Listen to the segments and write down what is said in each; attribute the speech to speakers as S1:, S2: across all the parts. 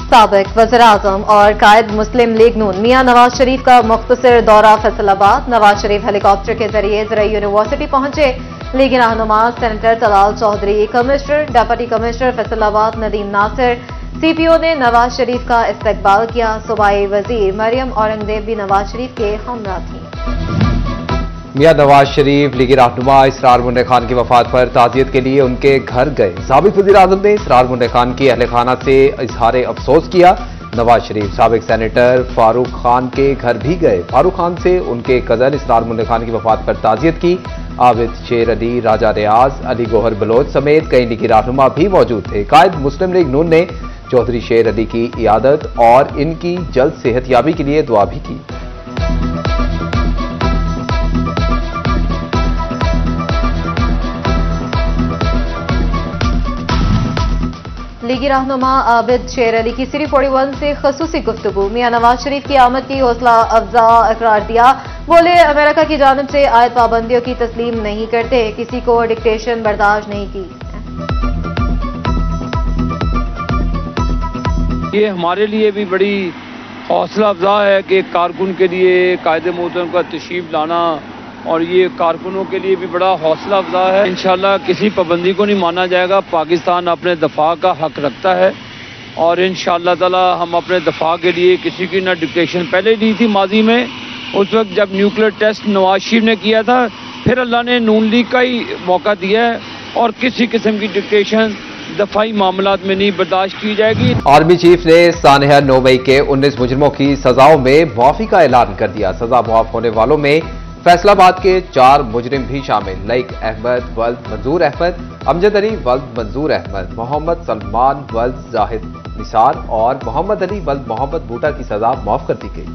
S1: साबिक वज़ीर-ए-आज़म और कायद मुस्लिम लीग नून मियां नवाज शरीफ का मुख्तसर दौरा फैसलाबाद। नवाज शरीफ हेलीकॉप्टर के जरिए ज़राई यूनिवर्सिटी पहुंचे। लीगी रहनुमा senator Talal Chaudhry, commissioner deputy commissioner Faisalabad Nadeem Nasir, CPO ने नवाज शरीफ का इस्तकबाल किया। सूबाई वजीर मरियम औरंगजेब भी नवाज शरीफ के हमरा थी।
S2: मियां नवाज शरीफ लीगी रहनुमा इसरार मुन्ने खान की वफात पर ताज़ियत के लिए उनके घर गए। साबिक वज़ीर-ए-आज़म ने इसरार मुन्ने खान की अहले खाना से इजहार अफसोस किया। नवाज शरीफ साबिक सेनेटर फारूक खान के घर भी गए। फारूक खान से उनके कजन इसरार मुन्ने खान की वफात पर ताज़ियत की। आबिद शेर अली, राजा रियाज, अली गोहर बलोच समेत कई लीगी रहनुमा भी मौजूद थे। कायद मुस्लिम लीग नून ने चौधरी शेर अली की इयादत और इनकी जल्द सेहतयाबी के लिए दुआ भी की।
S1: लीगी रहनुमा आबिद शेर अली की सीरी 41 से खसूसी गुफ्तगू। मियां नवाज शरीफ की आमद की हौसला अफजा इकरार दिया। बोले, अमेरिका की जानिब से आयद पाबंदियों की तस्लीम नहीं करते, किसी को डिक्टेशन बर्दाश्त नहीं की।
S3: ये हमारे लिए भी बड़ी हौसला अफजा है कि कारकुन के लिए कायदे मोहतरम का तशरीफ लाना, और ये कारकुनों के लिए भी बड़ा हौसला अफजा है। इंशाल्लाह किसी पाबंदी को नहीं माना जाएगा। पाकिस्तान अपने दफा का हक रखता है और इंशाल्लाह ताला हम अपने दफा के लिए किसी की ना डिक्टेशन पहले दी थी माजी में, उस वक्त जब न्यूक्लियर टेस्ट नवाज शरीफ ने किया था, फिर अल्लाह ने नून लीग का ही मौका दिया है और किसी किस्म की डिक्टेशन दफाई मामलात में नहीं बर्दाश्त की जाएगी।
S2: आर्मी चीफ ने सानहा 9 मई के 19 मुजरिमों की सजाओं में मुआफी का ऐलान कर दिया। सजा मुआफ होने वालों में फैसलाबाद के 4 मुजरिम भी शामिल। लईक अहमद वल्द मंजूर अहमद, अमजद अली वल्द मंजूर अहमद, मोहम्मद सलमान वल्द जाहिद निसार और मोहम्मद अली वल्द मोहम्मद बूटा की सजा माफ कर दी गई।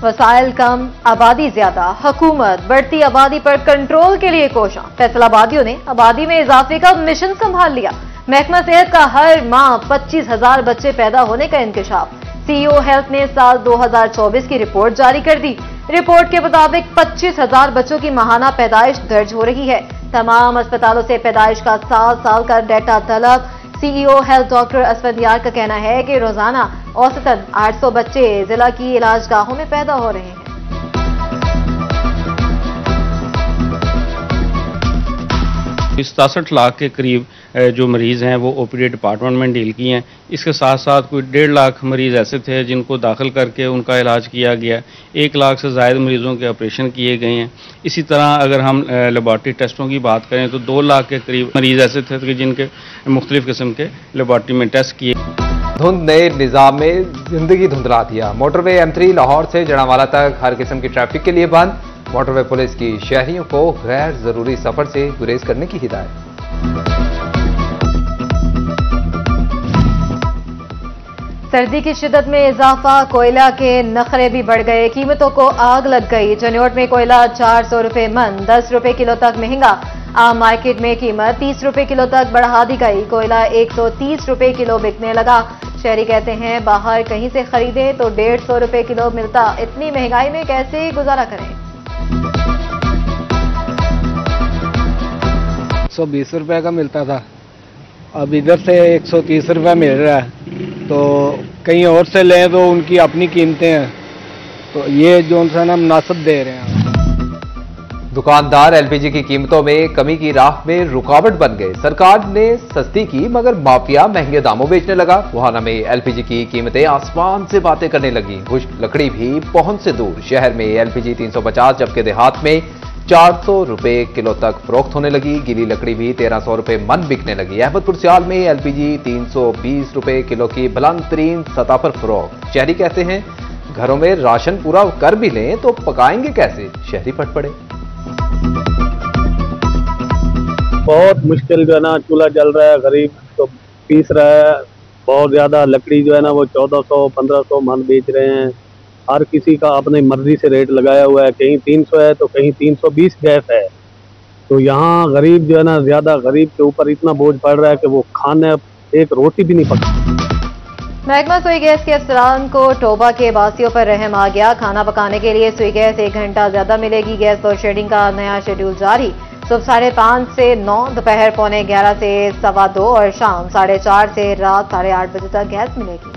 S1: वसाइल कम, आबादी ज्यादा, हुकूमत बढ़ती आबादी पर कंट्रोल के लिए कोशां। फैसलाबादियों ने आबादी में इजाफे का मिशन संभाल लिया। महकमा सेहत का हर माह 25,000 बच्चे पैदा होने का इंकशाफ। CEO हेल्थ ने साल 2024 की रिपोर्ट जारी कर दी। रिपोर्ट के मुताबिक 25,000 बच्चों की माहाना पैदाइश दर्ज हो रही है। तमाम अस्पतालों से पैदाइश का साल का डेटा तलब। CEO हेल्थ डॉक्टर असफंदियार का कहना है कि रोजाना औसतन 800 बच्चे जिला की इलाजगाहों में पैदा हो रहे हैं।
S4: 67 लाख के करीब जो मरीज़ हैं वो OPD डिपार्टमेंट में डील किए हैं। इसके साथ साथ कोई 1.5 लाख मरीज़ ऐसे थे जिनको दाखिल करके उनका इलाज किया गया। 1 लाख से ज़ायद मरीज़ों के ऑपरेशन किए गए हैं। इसी तरह अगर हम लेबॉर्ट्री टेस्टों की बात करें तो 2 लाख के करीब मरीज़ ऐसे थे कि जिनके मुख्तलिफ किस्म के लेबॉर्ट्री में टेस्ट किए।
S2: धुंध ने निज़ाम में जिंदगी धुंधला दिया। मोटरवे M3 लाहौर से जड़ावाला तक हर किस्म की ट्रैफिक के लिए बंद। मोटरवे पुलिस की शहरियों को गैर जरूरी सफर से गुरेज करने की हिदायत।
S1: सर्दी की शिद्दत में इजाफा, कोयला के नखरे भी बढ़ गए, कीमतों को आग लग गई। जन्योट में कोयला 400 रुपए मन, 10 रुपए किलो तक महंगा। आम मार्केट में कीमत 30 रुपए किलो तक बढ़ा दी गई। कोयला 130 रुपए किलो बिकने लगा। शहरी कहते हैं बाहर कहीं से खरीदे तो 150 रुपए किलो मिलता। इतनी महंगाई में कैसे गुजारा करें।
S5: 120 रुपए का मिलता था, अब इधर से 130 रुपए मिल रहा है। तो कहीं और से लें तो उनकी अपनी कीमतें हैं, तो ये जो सा ना मुनासिब दे रहे हैं।
S2: दुकानदार LPG की कीमतों में कमी की राह में रुकावट बन गए। सरकार ने सस्ती की मगर माफिया महंगे दामों बेचने लगा। वहाना में LPG की कीमतें आसमान से बातें करने लगी। खुश्क लकड़ी भी पहुंच से दूर। शहर में LPG 350 जबकि देहात में 400 रुपए किलो तक फरोख्त होने लगी। गीली लकड़ी भी 1300 रुपए मन बिकने लगी। अहमदपुर सियाल में LPG 320 रुपए किलो की बुलंद तरीन सतह पर फरोख्त। शहरी कहते हैं घरों में राशन पूरा कर भी लें तो पकाएंगे कैसे। शहरी फट पड़े।
S6: बहुत मुश्किल जो है ना, चूल्हा जल रहा है, गरीब तो पीस रहा है। बहुत ज्यादा लकड़ी जो है ना वो 1400-1500 मन बेच रहे हैं। हर किसी का अपनी मर्जी से रेट लगाया हुआ है। कहीं 300 है तो कहीं 320 गैस है। तो यहाँ गरीब जो है ना, ज्यादा गरीब के ऊपर इतना बोझ पड़ रहा है कि वो खाने एक रोटी भी नहीं पकती।
S1: महकमा सुई गैस के अफसरान को टोबा के बासियों पर रहम आ गया। खाना पकाने के लिए सुई गैस 1 घंटा ज्यादा मिलेगी। गैस लोड शेडिंग का नया शेड्यूल जारी। सुबह 5:30 से 9, दोपहर 11:15 से 2:15 और शाम 4:30 से रात 8:30 बजे तक गैस मिलेगी।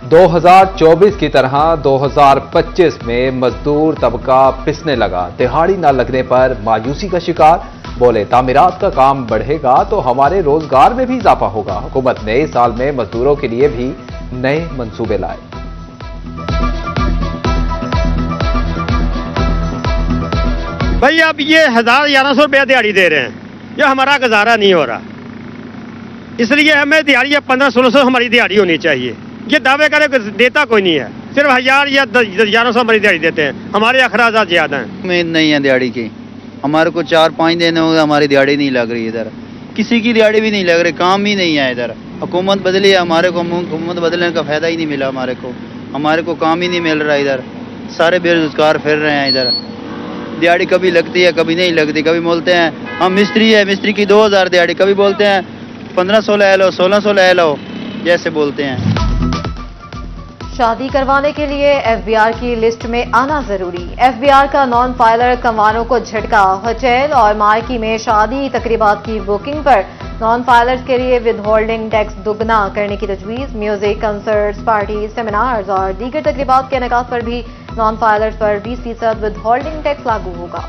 S2: 2024 की तरह 2025 में मजदूर तबका पिसने लगा। दिहाड़ी न लगने पर मायूसी का शिकार। बोले तामीरात का काम बढ़ेगा तो हमारे रोजगार में भी इजाफा होगा। हुकूमत ने इस साल में मजदूरों के लिए भी नए मंसूबे लाए।
S7: भाई अब ये 1000-1100 रुपया दिहाड़ी दे रहे हैं, ये हमारा गुजारा नहीं हो रहा, इसलिए हमें दिहाड़ी 1500-1600 हमारी दिहाड़ी होनी चाहिए। ये दावे करे देता कोई नहीं है, सिर्फ 1000 या 1100 हमारी दिहाड़ी देते हैं। हमारे अखराजात ज्यादा हैं।
S8: उम्मीद नहीं है दिहाड़ी की, हमारे को 4-5 दिन हो गए हमारी दिहाड़ी नहीं लग रही। इधर किसी की दिहाड़ी भी नहीं लग रही, काम ही नहीं है। इधर हुकूमत बदली है, हमारे को हुकूमत बदलने का फायदा ही नहीं मिला। हमारे को काम ही नहीं मिल रहा। इधर सारे बेरोजगार फिर रहे हैं। इधर दिहाड़ी कभी लगती है कभी नहीं लगती। कभी बोलते हैं हम मिस्त्री है, मिस्त्री की 2000 दिहाड़ी, कभी बोलते हैं 1500 ले लो, 1600 ले लो, जैसे बोलते हैं।
S1: शादी करवाने के लिए एफबीआर की लिस्ट में आना जरूरी। एफबीआर का नॉन फाइलर कंवारों को झटका। होटल और मार्की में शादी तकरीबात की बुकिंग पर नॉन फाइलर्स के लिए विद होल्डिंग टैक्स दुगना करने की तजवीज। म्यूजिक, कंसर्ट्स, पार्टी, सेमिनार्स और दीगर तकरीबात के इनेकाद पर भी नॉन फाइलर्स पर 20% विद होल्डिंग टैक्स लागू होगा।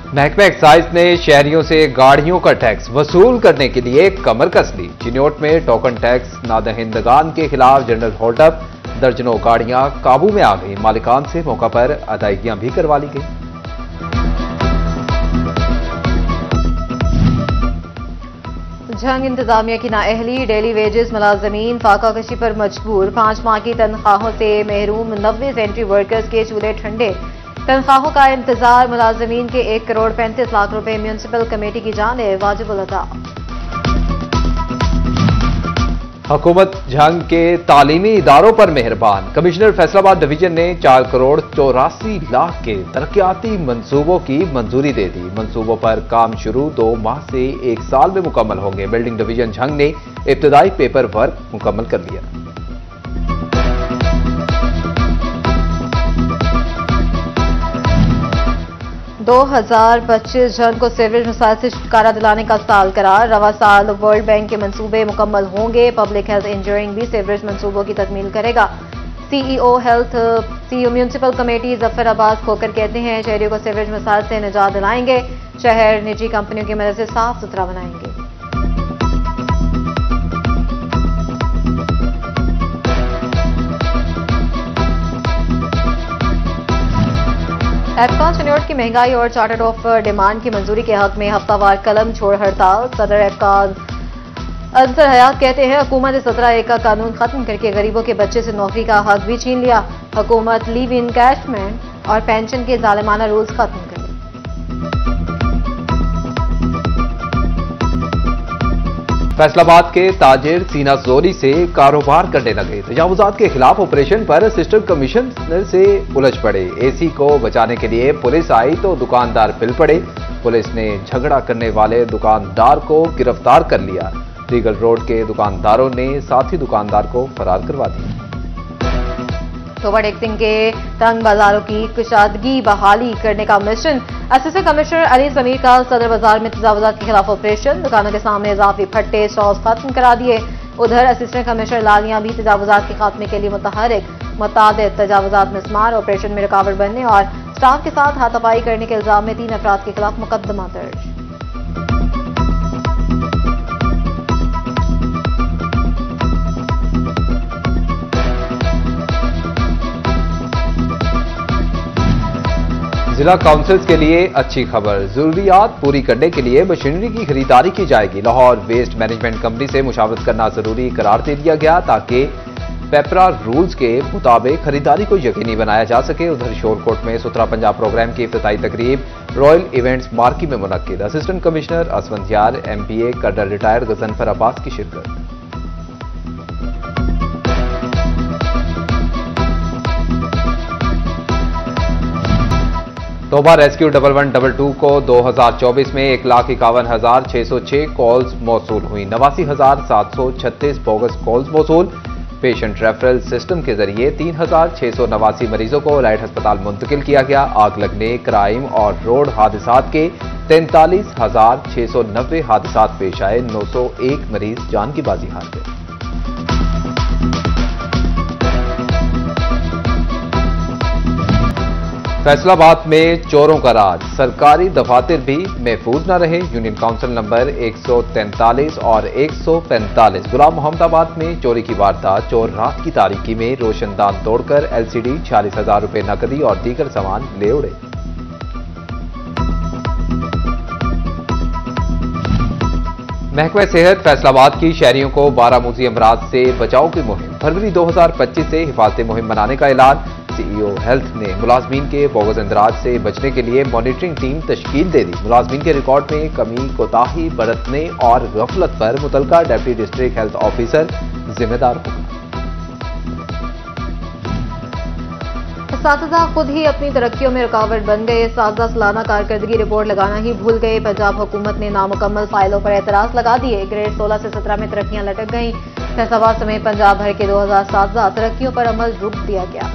S2: महकमा एक्साइज ने शहरियों से गाड़ियों का टैक्स वसूल करने के लिए कमर कस ली। चिन्योट में टोकन टैक्स नादहिंदगान के खिलाफ जनरल होल्ड अप। दर्जनों गाड़ियां काबू में आ गई। मालिकान से मौका पर अदायगियां भी करवा ली गई।
S1: जंग इंतजामिया की नाअहली। डेली वेजेस मुलाजमीन फाका कशी पर मजबूर। 5 माह की तनख्वाहों से महरूम। 90 सेंट्री वर्कर्स के चूल्हे ठंडे। तनख्वाहों का इंतजार। मुलाजमीन के 1,35,00,000 रुपए म्यूनिसिपल कमेटी की जानिब वाजिबुल अदा।
S2: हुकूमत जंग के तालीमी इदारों पर मेहरबान। कमिश्नर फैसलाबाद डिवीजन ने 4,84,00,000 के तरक्याती मंसूबों की मंजूरी दे दी। मंसूबों पर काम शुरू 2 माह से 1 साल में मुकम्मल होंगे। बिल्डिंग डिवीजन जंग ने इब्तदाई पेपर वर्क मुकम्मल कर लिया।
S1: दो 2025 जंग को सीवरेज मसाइल से छुटकारा दिलाने का साल करार। रवा साल वर्ल्ड बैंक के मंसूबे मुकम्मल होंगे। पब्लिक हेल्थ इंजीनियरिंग भी सीवरेज मंसूबों की तकमील करेगा। CEO municipal committee Zafar Abbas Khokhar कहते हैं शहरियों को सीवरेज मसाइल से निजात दिलाएंगे। शहर निजी कंपनियों की मदद से साफ सुथरा बनाएंगे। एफकॉन चिन्योट की महंगाई और चार्टर्ड ऑफ डिमांड की मंजूरी के हक में हफ्तावार कलम छोड़ हड़ताल। सदर एफकॉन अंसर हयात कहते हैं हुकूमत ने 17A का कानून खत्म करके गरीबों के बच्चे से नौकरी का हक भी छीन लिया। हुकूमत लीव इनकैशमेंट और पेंशन के जालिमाना रूल्स खत्म करे।
S2: फैसलाबाद के ताजिर सीना जोरी से कारोबार करने लगे। तजावुजात के खिलाफ ऑपरेशन पर असिस्टेंट कमिश्नर से उलझ पड़े। एसी को बचाने के लिए पुलिस आई तो दुकानदार पिल पड़े। पुलिस ने झगड़ा करने वाले दुकानदार को गिरफ्तार कर लिया। रीगल रोड के दुकानदारों ने साथी दुकानदार को फरार करवा दिया।
S1: सोबा टैक्सिंग के तंग बाजारों की कुशादगी बहाली करने का mission. Assistant commissioner Ali Sameer का सदर बाजार में तजावुजात के खिलाफ ऑपरेशन। दुकानों के सामने इजाफी फट्टे स्टॉल्स खत्म करा दिए। उधर असिस्टेंट कमिश्नर लालियां भी तजावुजात के खात्मे के लिए मुतहरिक। मुतादिद तजावुजात मिसमार ऑपरेशन में रुकावट बनने और स्टाफ के साथ हाथापाई करने के इल्जाम में 3 अफराद के खिलाफ मुकदमा दर्ज।
S2: जिला काउंसिल्स के लिए अच्छी खबर। जरूरियात पूरी करने के लिए मशीनरी की खरीदारी की जाएगी। लाहौर वेस्ट मैनेजमेंट कंपनी से मुशावरत करना जरूरी करार दे दिया गया ताकि पेपरा रूल्स के मुताबिक खरीदारी को यकीनी बनाया जा सके। उधर शोरकोट में सुथरा पंजाब प्रोग्राम की इफ्तिताई तकरीब रॉयल इवेंट्स मार्की में मुनक्किद। असिस्टेंट कमिश्नर असवंत यार, MPA colonel retired Ghazanfar Abbas की शिरकत। तोबा रेस्क्यू 1112 को 2024 में 1,51,606 कॉल्स मौसूल हुई। 89,736 बोगस कॉल्स मौसूल। पेशेंट रेफरल सिस्टम के जरिए 3689 मरीजों को लाइट अस्पताल मुंतकिल किया गया। आग लगने, क्राइम और रोड हादसात के 43,690 हादसात पेश आए। 901 मरीज जान की बाजी हार गए। फैसलाबाद में चोरों का राज, सरकारी दफातर भी महफूज न रहे। यूनियन काउंसिल नंबर 143 और 145 गुलाम मोहम्मदाबाद में चोरी की वारदात। चोर रात की तारीकी में रोशनदान तोड़कर LCD 46,000 रुपए नकदी और दीगर सामान ले उड़े। महकमा सेहत फैसलाबाद की शहरियों को 12 मूजी अमराज से बचाव की मुहिम। फरवरी 2025 से हिफाजती मुहिम बनाने का ऐलान। CEO हेल्थ ने मुलाजमीन के बोगस इंदराज से बचने के लिए मॉनिटरिंग टीम तश्कील दे दी। मुलाजमीन के रिकॉर्ड में कमी, कोताही बरतने और गफलत पर मुतलका डिप्टी डिस्ट्रिक्ट हेल्थ ऑफिसर जिम्मेदार होगा।
S1: इस्तातिज़ा खुद ही अपनी तरक्कियों में रुकावट बन गए। इस्तातिज़ा सालाना कारकर्दगी रिपोर्ट लगाना ही भूल गए। पंजाब हुकूमत ने नामुकम्मल फाइलों पर एतराज लगा दिए। ग्रेड 16 से 17 में तरक्कियां लटक गईं। फैसलाबाद समेत पंजाब भर के 2000 इस्तातिज़ा तरक्कियों पर अमल रोक दिया गया।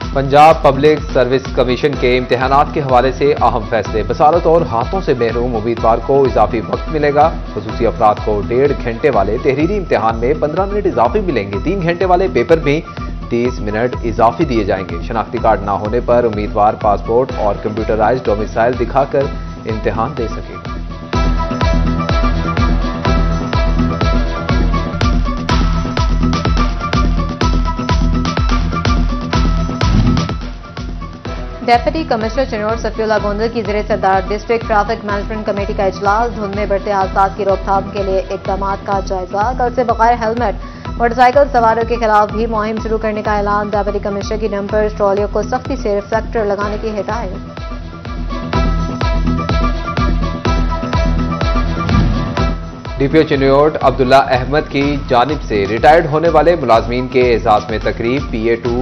S2: पंजाब पब्लिक सर्विस कमीशन के इम्तिहानात के हवाले से अहम फैसले। बसारत और हाथों से महरूम उम्मीदवार को इजाफी वक्त मिलेगा। खुसूसी अफराद को 1.5 घंटे वाले तहरीरी इम्तिहान में 15 मिनट इजाफी मिलेंगे। 3 घंटे वाले पेपर में 30 मिनट इजाफी दिए जाएंगे। शनाख्ती कार्ड ना होने पर उम्मीदवार पासपोर्ट और कंप्यूटराइज्ड डोमिसाइल दिखाकर इम्तिहान दे सकेगा।
S1: डेप्यूटी कमिश्नर चिनौर सफीउल्लाह गोंदल की ज़ेरे सदारत डिस्ट्रिक्ट ट्रैफिक मैनेजमेंट कमेटी का इजलास। धुंध में बढ़ते हादसात की रोकथाम के लिए इकदाम का जायजा। कल से बगैर हेलमेट मोटरसाइकिल सवारों के खिलाफ भी मुहिम शुरू करने का ऐलान। डेप्यूटी कमिश्नर की नंबर ट्रॉलियों को सख्ती से रिफ्लेक्टर लगाने की हिदायत।
S2: DPO चिन्योट अब्दुल्ला अहमद की जानिब से रिटायर्ड होने वाले मुलाजमीन के एजाज में तकरीब। PA2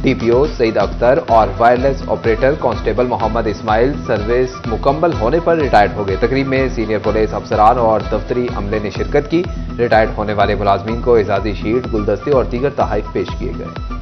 S2: DPO सईद अख्तर और wireless operator constable Mohammad Ismail service मुकम्मल होने पर रिटायर्ड हो गए। तकरीब में सीनियर पुलिस अफसरान और दफ्तरी अमले ने शिरकत की। रिटायर्ड होने वाले मुलाजमीन को एजाजी शीट, गुलदस्ते और दीगर तोहफे पेश किए गए।